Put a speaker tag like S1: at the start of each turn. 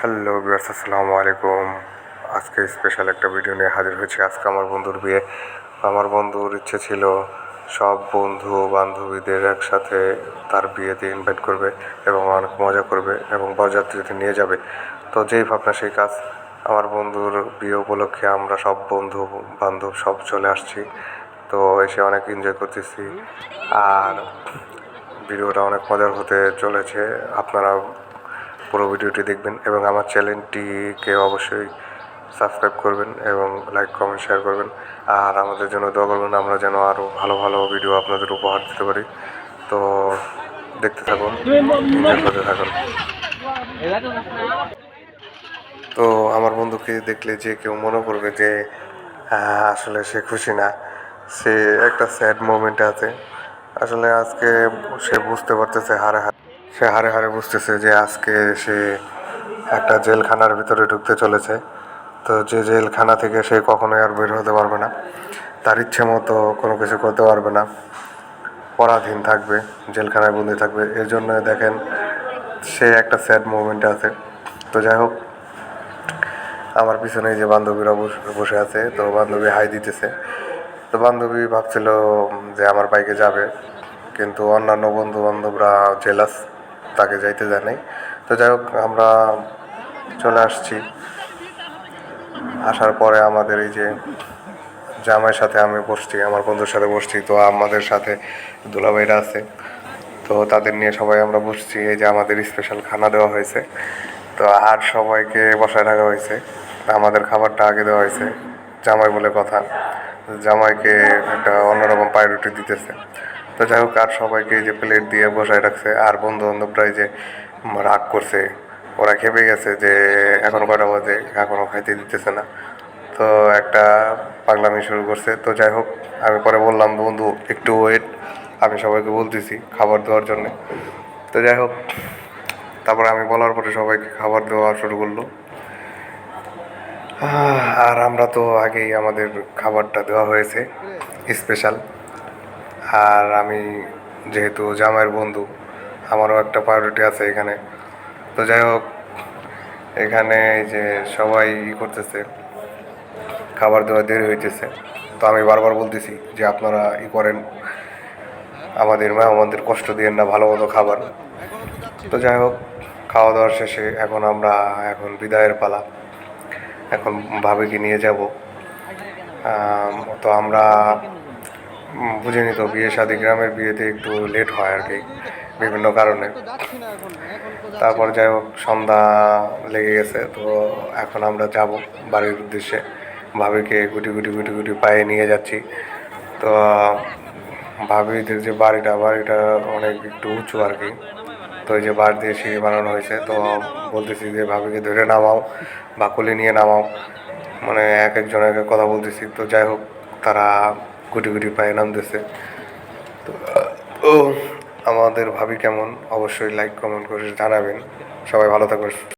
S1: Hello viewers, আসসালামু আলাইকুম। আজকে স্পেশাল একটা ভিডিও নিয়ে হাজির হয়েছি। আজকে আমার বন্ধুর বিয়ে। আমার বন্ধুর ইচ্ছে ছিল সব বন্ধু বান্ধবীদের একসাথে তার বিয়েতে ইনভাইট করবে এবং অনেক মজা করবে এবং বরযাত্রীতে নিয়ে যাবে। তো যেই ভাবনা সেই কাজ। আমার বন্ধুর বিয়ে উপলক্ষে আমরা সব বন্ধু বান্ধব সব চলে আসছি। তো এসে অনেক এনজয় করতেছি। আর ভিডিওটা অনেক মজার হতে চলেছে। আপনারা পুরো ভিডিওটি দেখবেন এবং আমার চ্যানেলটিকে অবশ্যই সাবস্ক্রাইব করবেন এবং লাইক কমেন্ট শেয়ার করবেন। আর আমাদের জন্য দোয়া করবেন, আমরা যেন আরও ভালো ভালো ভিডিও আপনাদের উপহার দিতে পারি। তো দেখতে থাকুন, এনজয় করতে থাকুন। তো আমার বন্ধুকে দেখলে যে কেউ মনে করবে যে আসলে সে খুশি না, সে একটা স্যাড মোমেন্টে আছে। আসলে আজকে সে বুঝতে পারতেছে, হারে হারে বুঝতেছে যে আজকে সে একটা জেলখানার ভিতরে ঢুকতে চলেছে। তো যে জেলখানা থেকে সে কখনোই আর বের হতে পারবে না, তার ইচ্ছে মতো কোনো কিছু করতে পারবে না, পরাধীন থাকবে, জেলখানায় বন্দি থাকবে। এর জন্য দেখেন সে একটা স্যাড মোমেন্টে আছে। তো যাই হোক, আমার পিছনে যে বান্ধবীরা বসে আছে, তো বান্ধবী হাই দিতেছে। তো বান্ধবী ভাবছিল যে আমার বাইকে যাবে, কিন্তু অন্যান্য বন্ধু বান্ধবরা জেলাস, তাকে যাইতে দেয় নাই। তো যাই হোক, আমরা চলে আসছি। আসার পরে আমাদের এই যে জামাইয়ের সাথে আমি বসছি, আমার বন্ধুর সাথে বসছি। তো আমাদের সাথে দুলাভাইরা আছে, তো তাদের নিয়ে সবাই আমরা বসছি। এই যে আমাদের স্পেশাল খানা দেওয়া হয়েছে, তো আর সবাইকে বসায় রাখা হয়েছে। আমাদের খাবারটা আগে দেওয়া হয়েছে, জামাই বলে কথা, জামাইকে একটা অন্যরকম প্রায়োরিটি দিতেছে। তো যাই হোক, আর সবাইকে এই যে প্লেট দিয়ে বসায় রাখছে। আর বন্ধু বান্ধবরা এই যে রাগ করছে, ওরা খেপে গেছে যে এখন কয়টা বাজে, এখনও খাইতে দিতেছে না। তো একটা পাগলামি শুরু করছে। তো যাই হোক, আমি পরে বললাম বন্ধু একটু ওয়েট, আমি সবাইকে বলতেছি খাবার দেওয়ার জন্যে। তো যাই হোক, তারপরে আমি বলার পরে সবাইকে খাবার দেওয়া শুরু করলো। আর আমরা তো আগেই আমাদের খাবারটা দেওয়া হয়েছে স্পেশাল। আর আমি যেহেতু জামাইয়ের বন্ধু, আমারও একটা প্রায়োরিটি আছে এখানে। তো যাই হোক, এখানে এই যে সবাই করতেছে, খাবার দেওয়া দেরি হইতেছে। তো আমি বারবার বলতেছি যে আপনারা করেন, আমাদের মেহমানদের কষ্ট দিয়েন না, ভালো মতো খাবার। তো যাই হোক, খাওয়া দাওয়ার শেষে এখন বিদায়ের পালা। এখন ভাবিকে নিয়ে যাব। তো আমরা বুঝিনি তো, বিয়ে শাদী গ্রামের বিয়েতে একটু লেট হয় আর কি, বিভিন্ন কারণে। তারপর যাই হোক, সন্ধ্যা লেগে গেছে। তো এখন আমরা যাব বাড়ির উদ্দেশ্যে। ভাবিকে গুটি গুটি গুটি গুটি পায়ে নিয়ে যাচ্ছি। তো ভাবিদের যে বাড়িটা অনেক একটু উঁচু আর কি। তো এই যে বাঁশ দিয়ে সিঁড়ি বানানো হয়েছে। তো বলতেছি যে ভাবিকে ধরে নামাও বা কোলে নিয়ে নামাও, মানে এক একজন এক এক কথা বলতেছি। তো যাই হোক, তারা গুটি গুটি পায়ে নামতেছে। তো ও আমাদের ভাবি কেমন অবশ্যই লাইক কমেন্ট করে জানাবেন। সবাই ভালো থাকবেন।